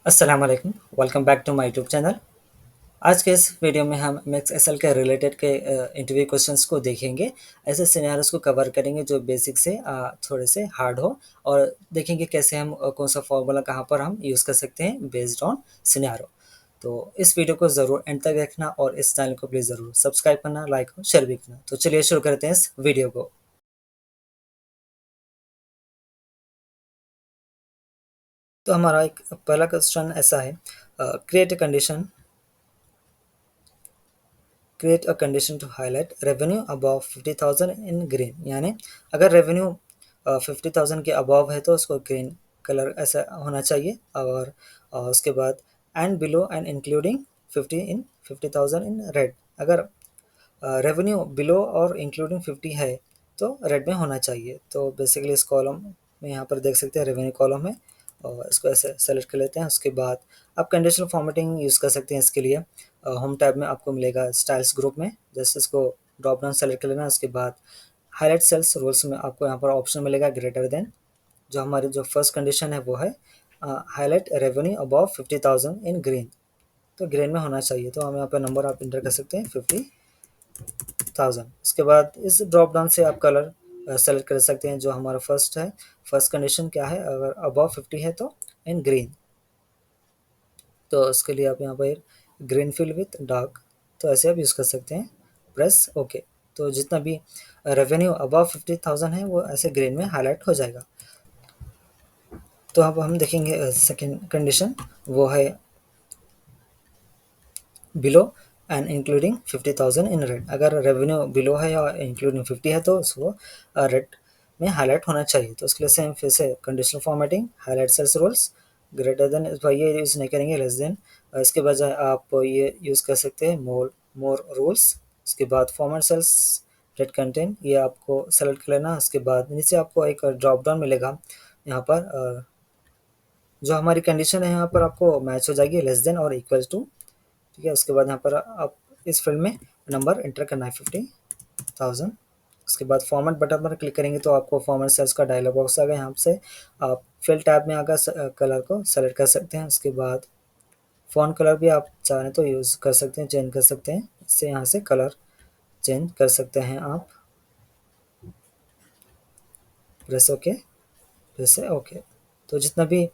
अस्सलाम वालेकुम। Welcome back to my YouTube channel. आज के इस वीडियो में हम मैथ्स एसएल के रिलेटेड के इंटरव्यू क्वेश्चंस को देखेंगे। ऐसे सिनेरियोस को कवर करेंगे जो बेसिक से थोड़े से हार्ड हो, और देखेंगे कैसे हम कौन सा फॉर्मूला कहाँ पर हम यूज़ कर सकते हैं बेस्ड ऑन सिनेरियो। तो इस वीडियो को ज़रूर एंड तक देखना और इस चैनल को प्लीज़ ज़रूर सब्सक्राइब करना, लाइक और शेयर भी करना। तो चलिए शुरू करते हैं इस वीडियो को। तो हमारा एक पहला क्वेश्चन ऐसा है, create a condition to highlight revenue above 50,000 in green. यानी अगर रेवेन्यू 50,000 के अबव है तो उसको ग्रीन कलर ऐसा होना चाहिए, और उसके बाद and below and including 50,000 in red. अगर रेवेन्यू बिलो और इंक्लूडिंग 50 है तो रेड में होना चाहिए। तो बेसिकली इस कॉलम में यहाँ पर देख सकते हैं रेवेन्यू कॉलम है, और इसको ऐसे सेलेक्ट कर लेते हैं। उसके बाद आप कंडीशनल फॉर्मेटिंग यूज़ कर सकते हैं इसके लिए। होम टैब में आपको मिलेगा स्टाइल्स ग्रुप में, जैसे इसको ड्रॉप डाउन सेलेक्ट कर लेना। उसके बाद हाईलाइट सेल्स रूल्स में आपको यहाँ पर ऑप्शन मिलेगा ग्रेटर देन। जो हमारी जो फर्स्ट कंडीशन है वो है highlight revenue above 50,000 in green, तो ग्रीन में होना चाहिए। तो हम यहाँ पर नंबर आप इंटर कर सकते हैं 50,000। उसके बाद इस ड्रॉप डाउन से आप कलर सेलेक्ट कर सकते हैं। जो हमारा फर्स्ट है, फर्स्ट कंडीशन क्या है, अगर अबव 50 है तो इन ग्रीन। तो उसके लिए आप यहाँ पर ग्रीन फिल विथ डार्क, तो ऐसे आप यूज़ कर सकते हैं। Press okay. तो जितना भी रेवेन्यू अबव 50,000 है वो ऐसे ग्रीन में हाईलाइट हो जाएगा। तो अब हम देखेंगे सेकेंड कंडीशन, वो है below and including 50,000 in red. अगर रेवेन्यू बिलो है या इंक्लूडिंग 50 है तो उसको रेड में हाईलाइट होना चाहिए। तो उसके लिए सेम फिर से conditional formatting, highlight cells rules, greater than ये यूज़ नहीं करेंगे, लेस देन। इसके बजाय आप ये यूज़ कर सकते हैं मोर रूल्स। उसके बाद फॉर्मेट सेल्स रेड कंटेंट, ये आपको सेलेक्ट कर लेना। उसके बाद नीचे आपको एक ड्रॉप डाउन मिलेगा, यहाँ पर जो हमारी कंडीशन है यहाँ पर आपको मैच हो जाएगी, लेस देन और इक्वल टू। ठीक है, उसके बाद यहाँ पर आप इस फील्ड में नंबर एंटर करना है 50,000। उसके बाद फॉर्मेट बटन पर क्लिक करेंगे तो आपको फॉर्मेट सेल्स का डायलॉग बॉक्स आ गया। यहाँ से आप फिल टैब में आकर कलर को सेलेक्ट कर सकते हैं। उसके बाद फ़ॉन्ट कलर भी आप चाहें तो यूज़ कर सकते हैं, चेंज कर सकते हैं। इससे यहाँ से कलर चेंज कर सकते हैं आप। Press okay, press okay. तो जितना भी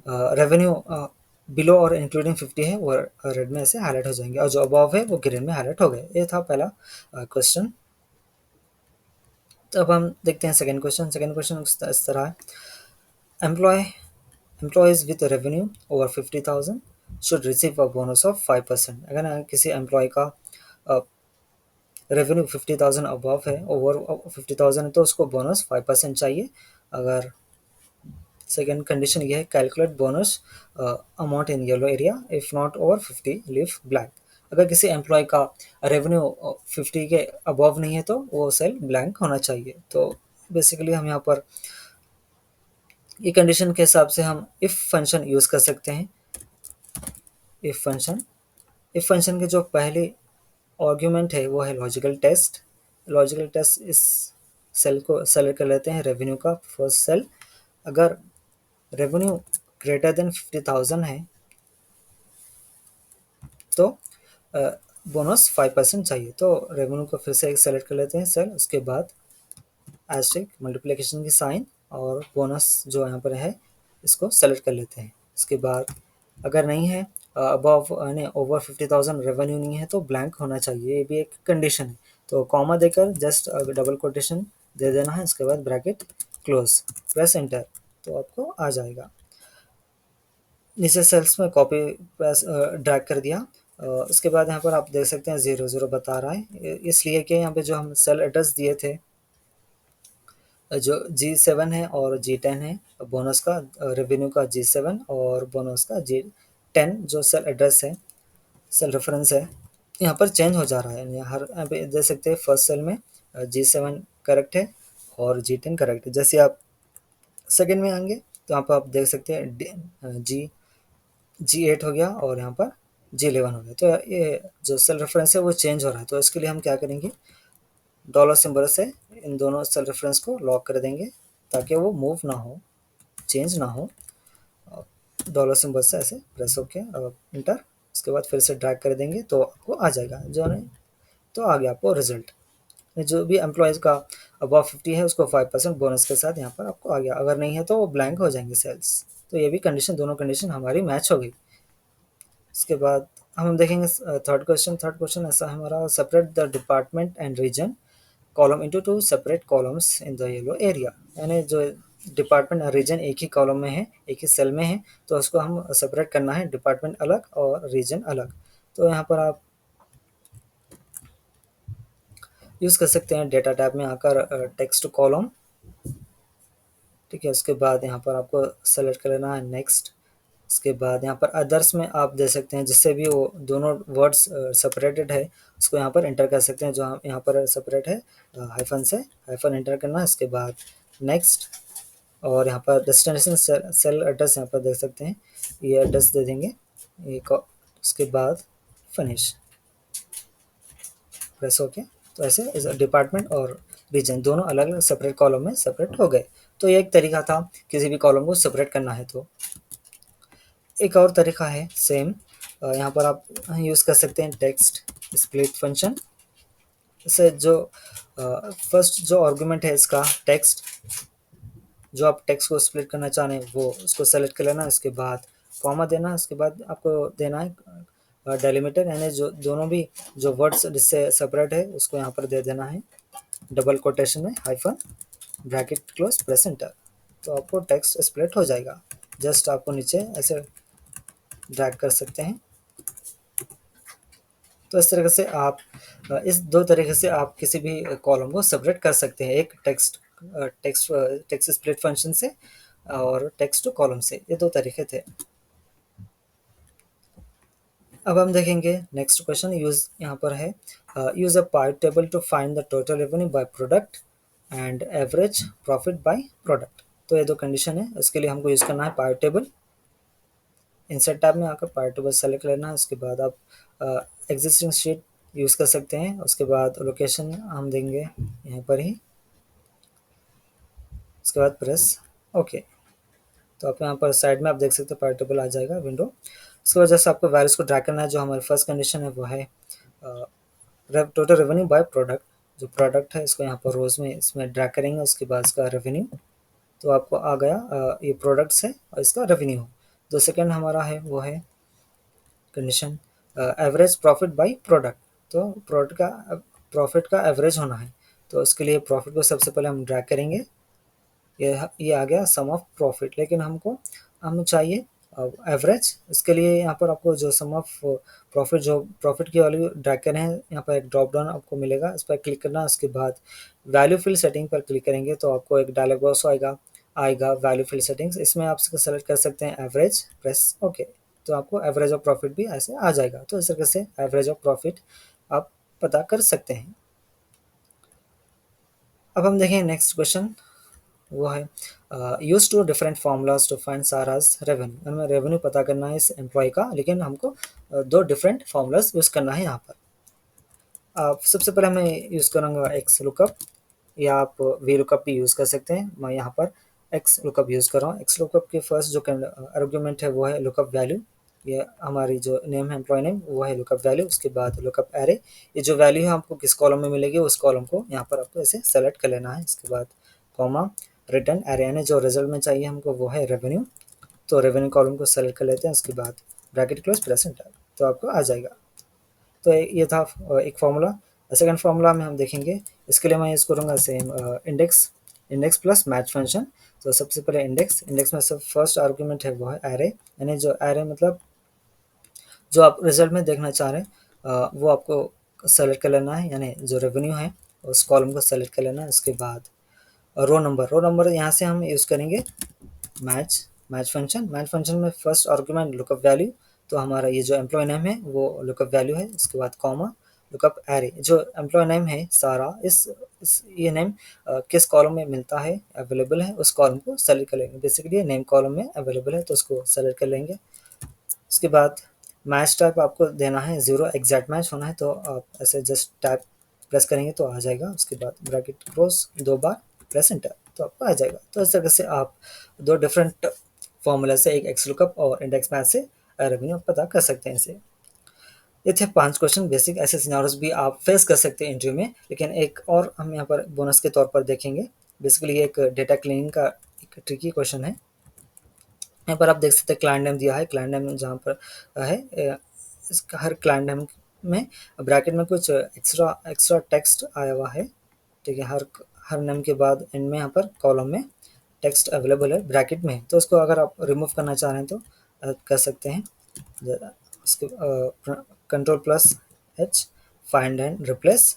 रेवेन्यू बिलो और इंक्लूडिंग 50 है वो रेड में ऐसे हाईलाइट हो जाएंगे, और जो अबव है वो ग्रीन में हाईलाइट हो गए। ये था पहला क्वेश्चन। तो अब हम देखते हैं सेकंड क्वेश्चन। सेकंड क्वेश्चन इस तरह है, employ employees with revenue over 50,000 should receive a bonus of 5%। अगर किसी एम्प्लॉय का रेवेन्यू 50,000 अबव है, ओवर 50,000 है, तो उसको बोनस 5% चाहिए। अगर सेकेंड कंडीशन ये है, calculate bonus amount in yellow area, if not over 50 leave blank. अगर किसी एम्प्लॉय का रेवेन्यू 50 के अबव नहीं है तो वो सेल ब्लैंक होना चाहिए। तो बेसिकली हम यहाँ पर ये कंडीशन के हिसाब से हम इफ फंक्शन यूज़ कर सकते हैं। इफ फंक्शन के जो पहले आर्ग्यूमेंट है वो है लॉजिकल टेस्ट। लॉजिकल टेस्ट इस सेल को सेलेक्ट कर लेते हैं, रेवेन्यू का फर्स्ट सेल। अगर रेवेन्यू ग्रेटर देन 50,000 है तो बोनस 5% चाहिए। तो रेवेन्यू को फिर से एक सेलेक्ट कर लेते हैं सेल। उसके बाद एस्टेरिक मल्टीप्लिकेशन की साइन और बोनस जो यहाँ पर है इसको सेलेक्ट कर लेते हैं। उसके बाद अगर नहीं है, अबव यानी ओवर 50,000 रेवेन्यू नहीं है तो ब्लैंक होना चाहिए, ये भी एक कंडीशन है। तो कॉमा देकर जस्ट डबल कोटेशन दे देना है, उसके बाद ब्रैकेट क्लोज, प्रेस एंटर, तो आपको आ जाएगा। नीचे सेल्स में कॉपी प्रेस ड्रैग कर दिया। उसके बाद यहाँ पर आप देख सकते हैं 00 बता रहा है, इसलिए कि यहाँ पे जो हम सेल एड्रेस दिए थे, जो G7 है और G10 है, बोनस का रेवेन्यू का G7 और बोनस का G10, जो सेल एड्रेस है, सेल रेफरेंस है, यहाँ पर चेंज हो जा रहा है। यहाँ पे देख सकते हैं फर्स्ट सेल में G7 करेक्ट है और G10 करेक्ट है। जैसे आप सेकंड में आएंगे तो यहाँ पर आप देख सकते हैं G8 हो गया और यहाँ पर G11 हो गया। तो ये जो सेल रेफरेंस है वो चेंज हो रहा है। तो इसके लिए हम क्या करेंगे, डॉलर सिंबल से इन दोनों सेल रेफरेंस को लॉक कर देंगे ताकि वो मूव ना हो, चेंज ना हो। डॉलर सिंबल से ऐसे प्रेस होके इंटर, उसके बाद फिर से ड्रैग कर देंगे तो आपको आ जाएगा, जो नहीं तो आ गया आपको रिजल्ट। जो भी एम्प्लॉयज़ का अबव 50 है उसको 5% बोनस के साथ यहाँ पर आपको आ गया, अगर नहीं है तो वो ब्लैंक हो जाएंगे सेल्स। तो ये भी कंडीशन, दोनों कंडीशन हमारी मैच हो गई। इसके बाद हम देखेंगे थर्ड क्वेश्चन ऐसा है हमारा, separate the department and region column into two separate columns in the yellow area. यानी जो डिपार्टमेंट और रीजन एक ही कॉलम में है, एक ही सेल में है, तो उसको हम सेपरेट करना है, डिपार्टमेंट अलग और रीजन अलग। तो यहाँ पर आप यूज़ कर सकते हैं डेटा टैब में आकर टेक्स्ट कॉलम, ठीक है। उसके बाद यहाँ पर आपको सेलेक्ट कर लेना है नेक्स्ट। उसके बाद यहाँ पर अदर्स में आप दे सकते हैं, जिससे भी वो दोनों वर्ड्स सेपरेटेड है उसको यहाँ पर एंटर कर सकते हैं, जो हम यहाँ पर सेपरेट है हाइफन से, हाइफन एंटर करना है। उसके बाद नेक्स्ट, और यहाँ पर डेस्टिनेशन सेल एड्रेस यहाँ पर देख सकते हैं, ये एड्रेस दे देंगे एक, उसके बाद फिनिश प्रेस होके, तो ऐसे डिपार्टमेंट और रीजन दोनों अलग अलग सेपरेट कॉलम में सेपरेट हो गए। तो ये एक तरीका था किसी भी कॉलम को सेपरेट करना है। तो एक और तरीका है सेम, यहाँ पर आप यूज़ कर सकते हैं टेक्स्ट स्प्लिट फंक्शन। इससे जो फर्स्ट जो आर्गुमेंट है इसका टेक्स्ट, जो आप टेक्स्ट को स्प्लिट करना चाह रहे हैं वो उसको सेलेक्ट कर लेना, उसके बाद कॉमा देना, उसके बाद आपको देना है डेलिमीटर, यानी जो दोनों भी जो वर्ड्स जिससे सेपरेट है उसको यहाँ पर दे देना है डबल कोटेशन में hyphen bracket close press enter, तो आपको टेक्स्ट स्प्लिट हो जाएगा। जस्ट आपको नीचे ऐसे ड्रैग कर सकते हैं। तो इस तरीके से आप इस दो तरीके से आप किसी भी कॉलम को सेपरेट कर सकते हैं, एक टेक्स्ट स्प्लिट फंक्शन से और टेक्स्ट टू कॉलम से, ये दो तरीके थे। अब हम देखेंगे नेक्स्ट क्वेश्चन, यूज यहाँ पर है use a pivot table to find the total revenue by product and average profit by product. तो ये दो कंडीशन है, इसके लिए हमको यूज़ करना है पाइव टेबल। इंसर्ट टैब में आकर पाइव टेबल सेलेक्ट लेना है, उसके बाद आप एग्जिस्टिंग शीट यूज़ कर सकते हैं। उसके बाद लोकेशन हम देंगे यहाँ पर ही, उसके बाद प्रेस ओके। तो आप यहाँ पर साइड में आप देख सकते हैं पाइव टेबल आ जाएगा विंडो। उसकी वजह से आपको वैल्यूज को ड्रैग करना है। जो हमारी फर्स्ट कंडीशन है वो है टोटल रेवेन्यू बाय प्रोडक्ट, जो प्रोडक्ट है इसको यहाँ पर रोज में इसमें ड्रैग करेंगे, उसके बाद इसका रेवेन्यू, तो आपको आ गया ये प्रोडक्ट्स है और इसका रेवेन्यू। जो सेकंड हमारा है वो है condition average profit by product, तो प्रॉफिट का एवरेज होना है। तो इसके लिए प्रॉफिट को सबसे पहले हम ड्रैग करेंगे, ये आ गया सम ऑफ प्रॉफिट, लेकिन हमें चाहिए एवरेज। इसके लिए यहाँ पर आपको जो सम ऑफ प्रॉफिट, जो प्रॉफिट की वैल्यू ड्रैग करें हैं, यहाँ पर एक ड्रॉप डाउन आपको मिलेगा, इस पर क्लिक करना। उसके बाद वैल्यू फिल सेटिंग पर क्लिक करेंगे तो आपको एक डायलॉग बॉक्स आएगा वैल्यू फिल सेटिंग्स, इसमें आप सेलेक्ट कर सकते हैं एवरेज, प्रेस ओके। तो आपको एवरेज ऑफ प्रॉफिट भी ऐसे आ जाएगा। तो इस तरीके से एवरेज ऑफ प्रॉफिट आप पता कर सकते हैं। अब हम देखें नेक्स्ट क्वेश्चन, वो है use to different formulas to find Sarah's revenue. हमें रेवेन्यू पता करना है इस एम्प्लॉय का, लेकिन हमको दो डिफरेंट फार्मूलाज यूज़ करना है यहाँ पर। आप सबसे पहले मैं यूज़ करूँगा एक्स लुकअप, या आप वी लुकअप भी यूज़ कर सकते हैं। मैं यहाँ पर एक्स लुकअप यूज़ कर रहा हूँ। एक्स लुकअप के फर्स्ट जो आर्गुमेंट है वो है लुकअप वैल्यू, ये हमारी जो नेम है एम्प्लॉय नेम वो है लुकअप वैल्यू। उसके बाद लुकअप एरे, ये जो वैल्यू है आपको किस कॉलम में मिलेगी उस कॉलम को यहाँ पर आपको ऐसे सेलेक्ट कर लेना है। इसके बाद कॉमा रिटर्न एरे, यानी जो रिजल्ट में चाहिए हमको वो है रेवेन्यू, तो रेवेन्यू कॉलम को सेलेक्ट कर लेते हैं। उसके बाद ब्रैकेट क्लोज प्रेस एंटर, तो आपको आ जाएगा। तो ये था एक फार्मूला। सेकंड फार्मूला में हम देखेंगे, इसके लिए मैं यूज़ करूँगा same index plus match function. तो सबसे पहले इंडेक्स में सब फर्स्ट आर्गुमेंट है वो है एरे, यानी जो एरे मतलब जो आप रिजल्ट में देखना चाह रहे हैं वो आपको सेलेक्ट कर लेना है, यानी जो रेवेन्यू है उस कॉलम को सेलेक्ट कर लेना है। उसके बाद रो नंबर यहाँ से हम यूज़ करेंगे मैच फंक्शन में फर्स्ट आर्गुमेंट लुकअप वैल्यू, तो हमारा ये जो एम्प्लॉय नेम है वो लुकअप वैल्यू है। उसके बाद कॉमा लुकअप एरे, जो एम्प्लॉय नेम है सारा, इस ये नेम किस कॉलम में मिलता है अवेलेबल है उस कॉलम को सेलेक्ट कर लेंगे। बेसिकली नेम कॉलम में अवेलेबल है तो उसको सेलेक्ट कर लेंगे। उसके बाद मैच टाइप आपको देना है ज़ीरो, एग्जैक्ट मैच होना है, तो आप ऐसे जस्ट टैप प्रेस करेंगे तो आ जाएगा। उसके बाद ब्रैकेट क्लोज 2 बार प्रेस एंटर, तो आपको आ जाएगा। तो इस तरह से आप दो डिफरेंट फॉर्मूला से एक एक्स लुकअप और इंडेक्स मैथ से रेवेन्यू पता कर सकते हैं इसे। ये थे 5 क्वेश्चन बेसिक, ऐसे सिनेरियोज भी आप फेस कर सकते हैं इंटरव्यू में, लेकिन एक और हम यहाँ पर बोनस के तौर पर देखेंगे। बेसिकली ये एक डेटा क्लीनिंग का एक ट्रिकी क्वेश्चन है। यहाँ पर आप देख सकते हैं क्लाइंट नेम दिया है, क्लाइंट नेम जहाँ पर है इसका हर क्लाइंट नेम में ब्रैकेट में कुछ एक्स्ट्रा एक्स्ट्रा टेक्स्ट आया हुआ है, ठीक है। हर हर नेम के बाद एंड में यहाँ पर कॉलम में टेक्स्ट अवेलेबल है ब्रैकेट में, तो उसको अगर आप रिमूव करना चाह रहे हैं तो कर सकते हैं। उसके control plus H find and replace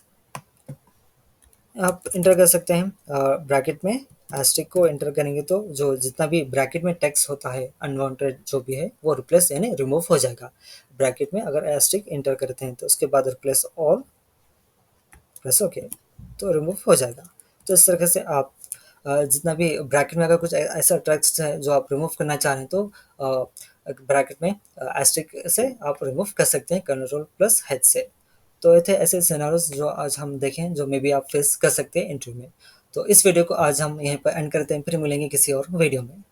आप इंटर कर सकते हैं ब्रैकेट में। एस्ट्रिक को इंटर करेंगे तो जो जितना भी ब्रैकेट में टेक्स्ट होता है अनवांटेड जो भी है वो रिप्लेस यानी रिमूव हो जाएगा ब्रैकेट में। अगर एस्ट्रिक इंटर करते हैं तो उसके बाद रिप्लेस ऑल प्रेस ओके तो रिमूव हो जाएगा। तो इस तरीके से आप जितना भी ब्रैकेट में अगर कुछ ऐसा टेक्स्ट है जो आप रिमूव करना चाह रहे हैं तो ब्रैकेट में एस्ट्रिक से आप रिमूव कर सकते हैं कंट्रोल प्लस हेच से। तो ये थे ऐसे सिनेरियोज जो आज हम देखें जो मे बी आप फेस कर सकते हैं इंटरव्यू में। तो इस वीडियो को आज हम यहीं पर एंड करते हैं, फिर मिलेंगे किसी और वीडियो में।